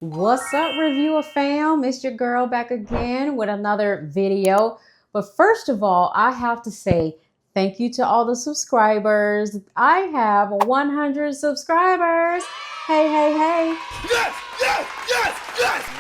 What's up, reviewer fam? It's your girl back again with another video. But first of all, I have to say thank you to all the subscribers. I have 100 subscribers. Hey, hey, hey. Yes!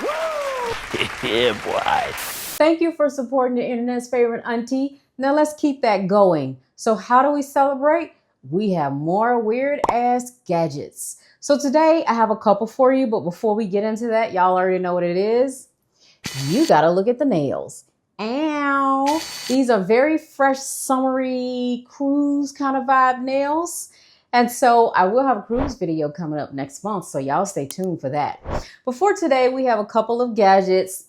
Woo! Yeah, boy. Thank you for supporting the internet's favorite auntie. Now let's keep that going. So how do we celebrate? We have more weird ass gadgets. So today I have a couple for you, but before we get into that, y'all already know what it is. You gotta look at the nails. Ow! These are very fresh, summery, cruise kind of vibe nails. And so I will have a cruise video coming up next month, so y'all stay tuned for that. Before today, we have a couple of gadgets.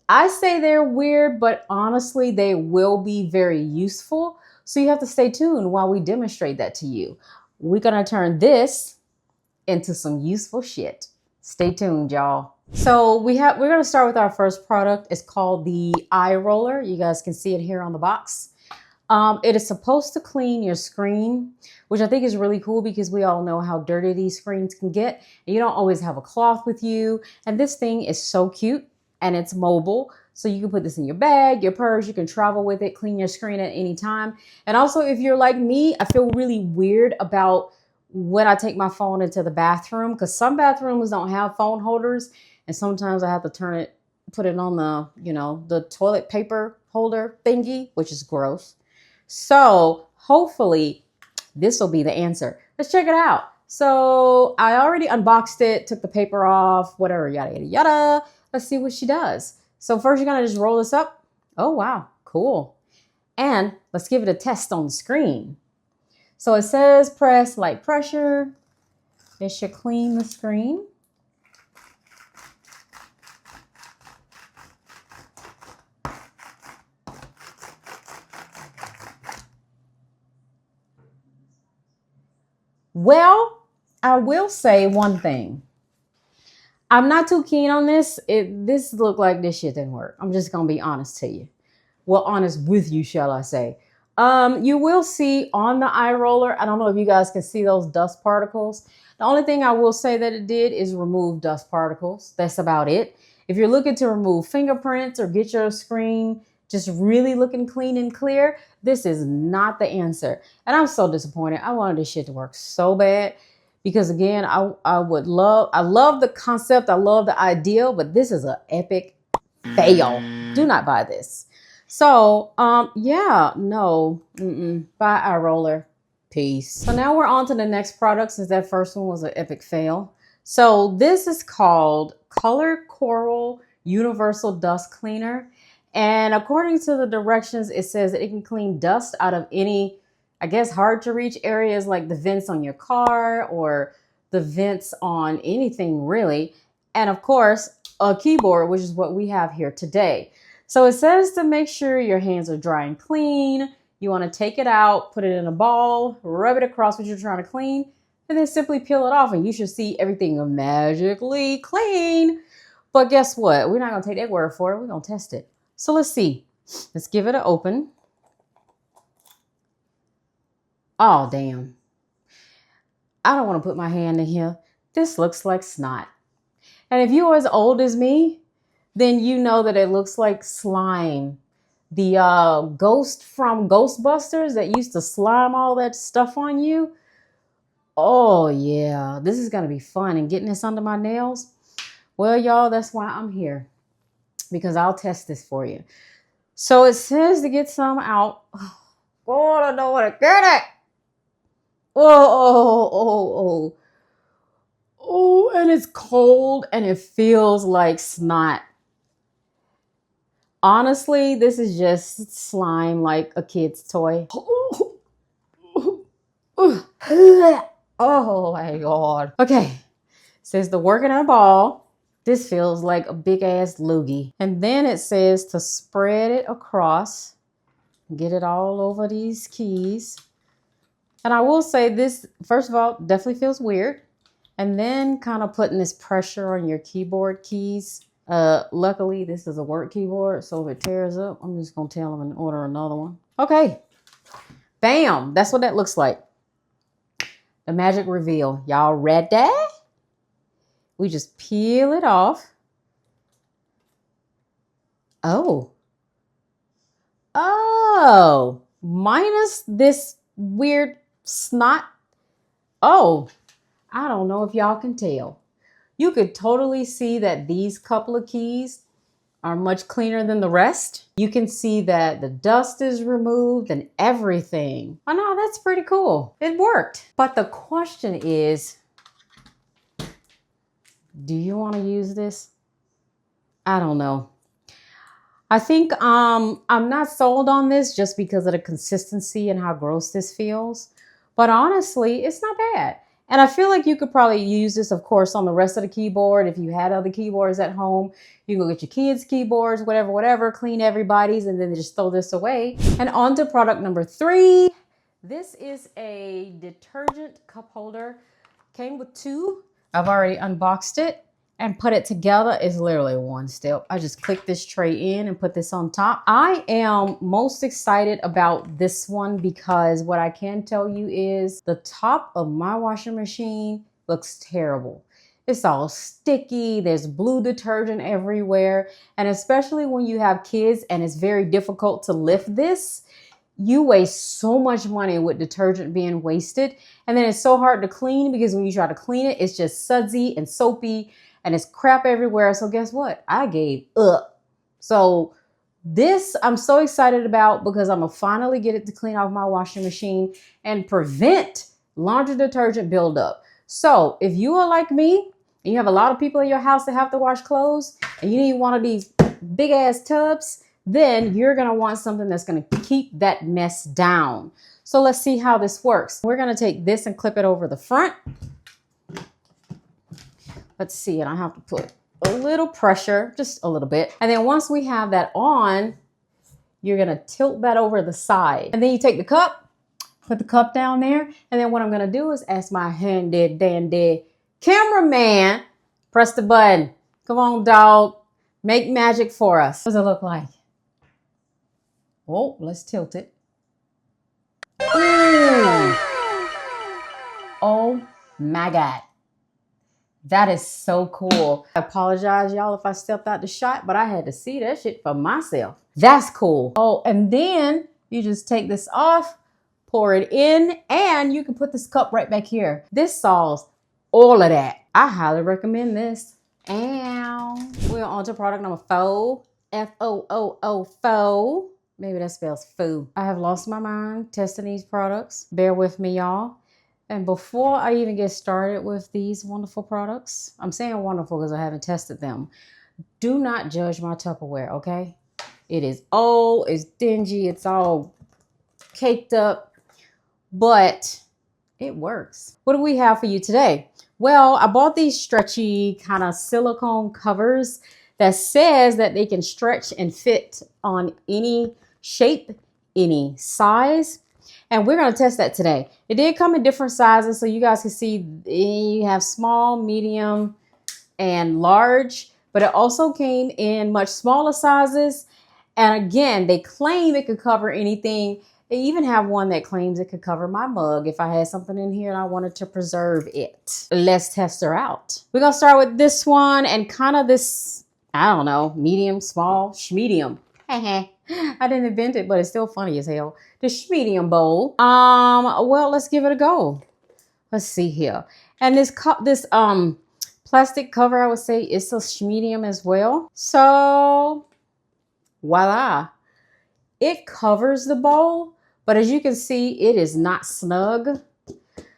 I say they're weird, but honestly, they will be very useful. So you have to stay tuned while we demonstrate that to you. We're gonna turn this into some useful shit. Stay tuned, y'all. So we're gonna start with our first product. It's called the eye roller. You guys can see it here on the box. It is supposed to clean your screen, which I think is really cool because we all know how dirty these screens can get. And you don't always have a cloth with you. And this thing is so cute and it's mobile. So you can put this in your bag, your purse, you can travel with it, clean your screen at any time. And also if you're like me, I feel really weird about when I take my phone into the bathroom, because some bathrooms don't have phone holders, and sometimes I have to put it on the, the toilet paper holder thingy, which is gross. So hopefully this will be the answer. Let's check it out. So I already unboxed it, took the paper off, whatever, yada, yada, yada. Let's see what she does. So first you're gonna just roll this up. Oh, wow, cool. And let's give it a test on the screen. So it says press light pressure. It should clean the screen. Well, I will say one thing. I'm not too keen on this. This looked like this shit didn't work. I'm just gonna be honest to you. Well, honest with you, shall I say. You will see on the eye roller, I don't know if you guys can see those dust particles. The only thing I will say that it did is remove dust particles. That's about it. If you're looking to remove fingerprints or get your screen just really looking clean and clear, this is not the answer. And I'm so disappointed. I wanted this shit to work so bad because again, I love the concept. I love the idea, but this is an epic fail. Do not buy this. So, yeah, no, buy eye roller, peace. So now we're on to the next product since that first one was an epic fail. So this is called Color Coral Universal Dust Cleaner. And according to the directions, it says that it can clean dust out of any, I guess, hard to reach areas like the vents on your car or the vents on anything really. And of course, a keyboard, which is what we have here today. So it says to make sure your hands are dry and clean. You want to take it out, put it in a ball, rub it across what you're trying to clean, and then simply peel it off and you should see everything magically clean. But guess what? We're not going to take that word for it. We're going to test it. So let's see. Let's give it an open. Oh, damn. I don't want to put my hand in here. This looks like snot. And if you're as old as me, then you know that it looks like slime. The ghost from Ghostbusters that used to slime all that stuff on you. Oh, yeah. This is going to be fun. And getting this under my nails, well, y'all, that's why I'm here. Because I'll test this for you. So it says to get some out. Oh, I don't want to get it. Oh, and it's cold and it feels like snot. Honestly, this is just slime like a kid's toy. Oh my God. Okay, says to work in a ball. This feels like a big ass loogie. And then it says to spread it across, get it all over these keys. And I will say this, first of all, definitely feels weird. And then kind of putting this pressure on your keyboard keys. Luckily, this is a work keyboard, so if it tears up, I'm just going to tell them and order another one. Okay. Bam. That's what that looks like. The magic reveal. Y'all ready? we just peel it off. Oh, minus this weird snot. Oh, I don't know if y'all can tell. You could totally see that these couple of keys are much cleaner than the rest. You can see that the dust is removed and everything. Oh no, that's pretty cool. It worked. But the question is, do you want to use this? I don't know. I think I'm not sold on this just because of the consistency and how gross this feels. But honestly, it's not bad. And I feel like you could probably use this, of course, on the rest of the keyboard. If you had other keyboards at home, you can go get your kids' keyboards, whatever, clean everybody's, and then just throw this away. And on to product number 3. This is a detergent cup holder. Came with 2. I've already unboxed it and put it together. Is literally one step. I just click this tray in and put this on top. I am most excited about this one because what I can tell you is the top of my washing machine looks terrible. It's all sticky. There's blue detergent everywhere. And especially when you have kids and it's very difficult to lift this, you waste so much money with detergent being wasted. And then it's so hard to clean because when you try to clean it, it's just sudsy and soapy and it's crap everywhere. So guess what? I gave up. So this I'm so excited about because I'm gonna finally get it to clean off my washing machine and prevent laundry detergent buildup. So if you are like me and you have a lot of people in your house that have to wash clothes and you need one of these big ass tubs, then you're gonna want something that's gonna keep that mess down. So let's see how this works. We're gonna take this and clip it over the front. Let's see, and I have to put a little pressure, just a little bit. And then once we have that on, you're gonna tilt that over the side. And then you take the cup, put the cup down there. And then what I'm gonna do is ask my handy dandy cameraman, press the button. Come on, dog, make magic for us. What does it look like? Oh, let's tilt it. Ooh. Oh my God. That is so cool. I apologize, y'all, if I stepped out the shot, but I had to see that shit for myself. That's cool. Oh, and then you just take this off, pour it in, and you can put this cup right back here. This solves all of that. I highly recommend this. Ow. We're on to product number 4. F-O-O-O, faux. Maybe that spells foo. I have lost my mind testing these products. Bear with me, y'all. And before I even get started with these wonderful products, I'm saying wonderful because I haven't tested them. Do not judge my Tupperware, okay? It is old, it's dingy, it's all caked up, but it works. What do we have for you today? Well, I bought these stretchy kind of silicone covers that says that they can stretch and fit on any shape, any size. And we're going to test that today. It did come in different sizes, so you guys can see you have small, medium, and large. But it also came in much smaller sizes. And again, they claim it could cover anything. They even have one that claims it could cover my mug if I had something in here and I wanted to preserve it. Let's test her out. We're going to start with this one and kind of this, I don't know, medium, small, medium. I didn't invent it, but it's still funny as hell. The medium bowl. Well, let's give it a go. Let's see here. And this plastic cover, I would say, is a medium as well. So, voila. It covers the bowl, but as you can see, it is not snug.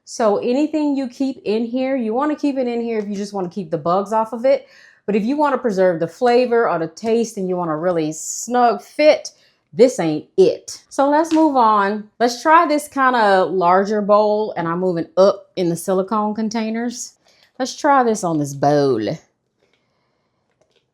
So anything you keep in here, you want to keep it in here if you just want to keep the bugs off of it. But if you want to preserve the flavor or the taste and you want a really snug fit, this ain't it. So let's move on. Let's try this kind of larger bowl, and I'm moving up in the silicone containers. Let's try this on this bowl.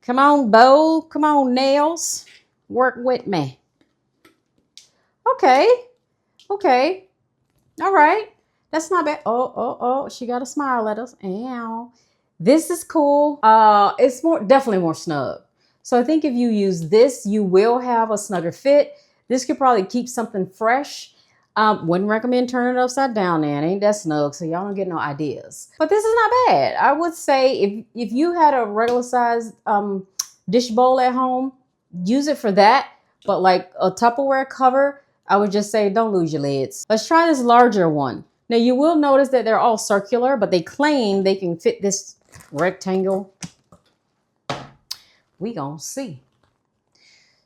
Come on, bowl. Come on, nails. Work with me. Okay. Okay. All right. That's not bad. Oh. She got a smile at us. Ow. This is cool. It's definitely more snug. So I think if you use this, you will have a snugger fit. This could probably keep something fresh. Wouldn't recommend turning it upside down there. It ain't that snug, so y'all don't get no ideas. But this is not bad. I would say if you had a regular size dish bowl at home, use it for that. But like a Tupperware cover, I would just say don't lose your lids. Let's try this larger one. Now you will notice that they're all circular, but they claim they can fit this rectangle. We gonna see.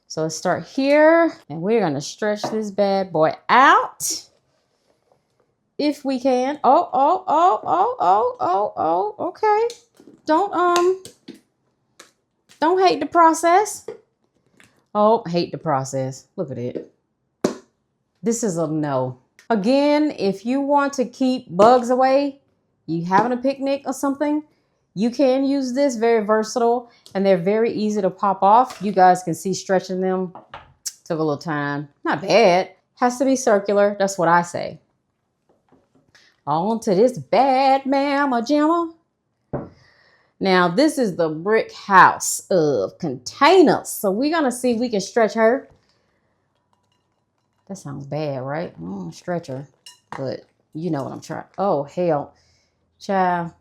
So let's start here, and we're gonna stretch this bad boy out if we can. Oh, okay. Don't hate the process. Oh, hate the process. Look at it. This is a no. Again, if you want to keep bugs away, you having a picnic or something, you can use this. Very versatile, and they're very easy to pop off. You guys can see stretching them took a little time. Not bad. Has to be circular. That's what I say. On to this bad mamma jamma. Now, this is the brick house of containers. So we're going to see if we can stretch her. That sounds bad, right? Stretch her. But you know what I'm trying. Oh, hell. Child.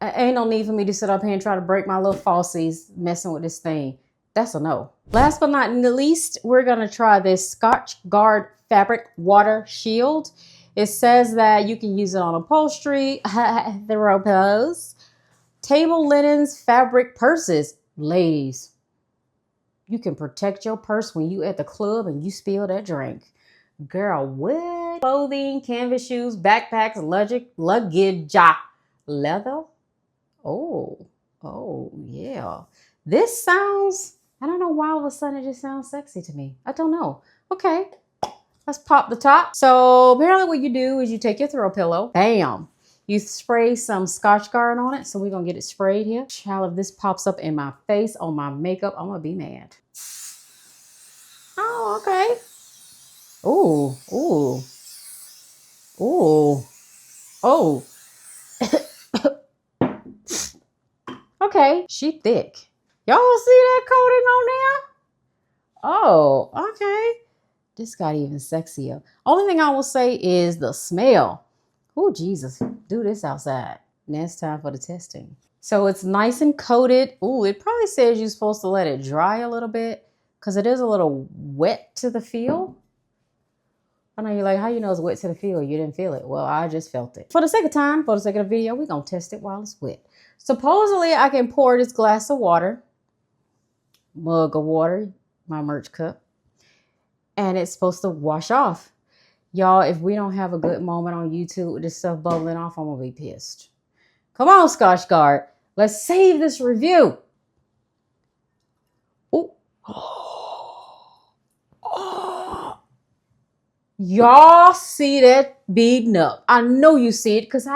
Ain't no need for me to sit up here and try to break my little falsies messing with this thing. That's a no. Last but not least, we're going to try this Scotch Guard Fabric Water Shield. It says that you can use it on upholstery, the ropes, table linens, fabric purses. Ladies, you can protect your purse when you at the club and you spill that drink. Girl, what? Clothing, canvas shoes, backpacks, luggage, leather. Oh, yeah. This sounds, I don't know why all of a sudden it just sounds sexy to me. I don't know. Okay, let's pop the top. So apparently what you do is you take your throw pillow, bam. You spray some Scotch Guard on it. So we're going to get it sprayed here. Child, if this pops up in my face, on my makeup, I'm going to be mad. Oh, okay. Ooh. Okay, she thick. Y'all see that coating on there? Oh, okay. This got even sexier. Only thing I will say is the smell. Oh, Jesus. Do this outside. Now it's time for the testing. So it's nice and coated. Ooh, it probably says you're supposed to let it dry a little bit because it is a little wet to the feel. I know you're like, how you know it's wet to the feel? You didn't feel it. Well, I just felt it. For the sake of time, for the sake of the video, we're going to test it while it's wet. Supposedly, I can pour this glass of water, mug of water, my merch cup, and it's supposed to wash off. Y'all, if we don't have a good moment on YouTube with this stuff bubbling off, I'm going to be pissed. Come on, Scotch Guard. Let's save this review. Ooh. Y'all see that beading up. I know you see it because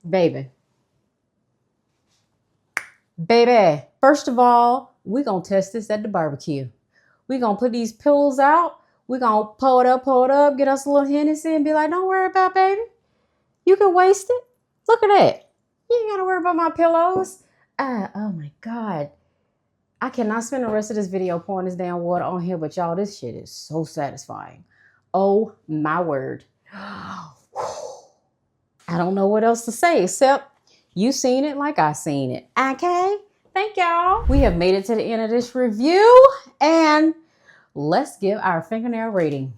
baby. First of all, we're going to test this at the barbecue. We're going to put these pillows out. We're going to pull it up, get us a little Hennessy and be like, don't worry about it, baby. You can waste it. Look at that. You ain't got to worry about my pillows. Oh my God. I cannot spend the rest of this video pouring this damn water on here, but y'all, this shit is so satisfying. Oh my word. I don't know what else to say except you seen it like I seen it. Okay? Thank y'all. We have made it to the end of this review and let's give our fingernail rating.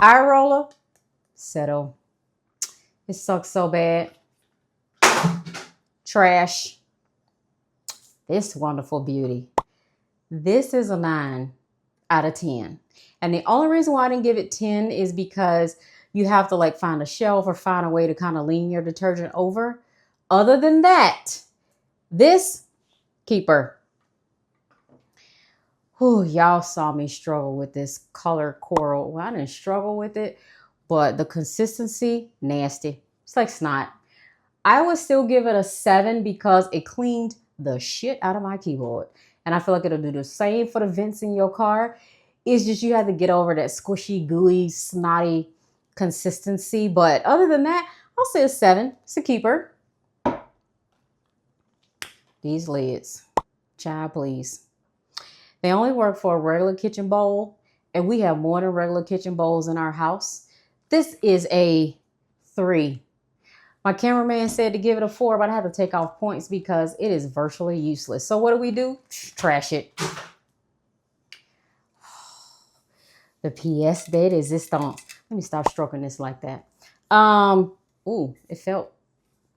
Eye roller, settle. It sucks so bad. Trash. This wonderful beauty. This is a 9 out of 10. And the only reason why I didn't give it 10 is because you have to like find a shelf or find a way to kind of lean your detergent over. Other than that, this keeper. Oh, y'all saw me struggle with this color coral. Well, I didn't struggle with it, but the consistency, nasty. It's like snot. I would still give it a 7 because it cleaned the shit out of my keyboard. And I feel like it'll do the same for the vents in your car. It's just you have to get over that squishy, gooey, snotty consistency. But other than that, I'll say a 7. It's a keeper. These lids. Child, please. They only work for a regular kitchen bowl, and we have more than regular kitchen bowls in our house. This is a 3. My cameraman said to give it a 4, but I have to take off points because it is virtually useless. So what do? Trash it. The pièce de résistance. Let me stop stroking this like that. Ooh, it felt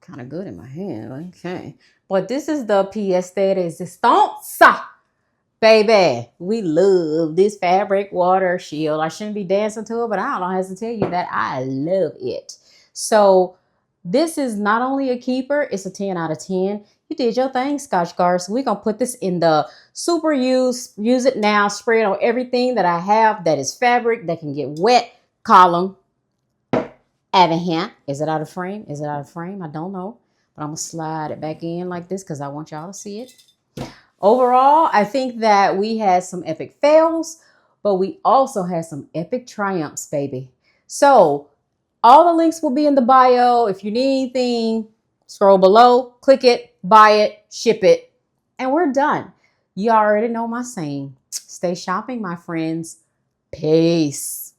kind of good in my hand. Okay. But this is the pièce de résistance. Baby, we love this fabric water shield. I shouldn't be dancing to it, but I don't know how to tell you that I love it. So this is not only a keeper, it's a 10 out of 10. You did your thing, Scotch Guards. We're going to put this in the super use it now, spray it on everything that I have that is fabric that can get wet column. Avahant. Is it out of frame? Is it out of frame? I don't know. But I'm going to slide it back in like this because I want y'all to see it. Overall, I think that we had some epic fails, but we also had some epic triumphs, baby. So all the links will be in the bio. If you need anything, scroll below, click it, buy it, ship it, and we're done. You already know my saying. Stay shopping, my friends. Peace.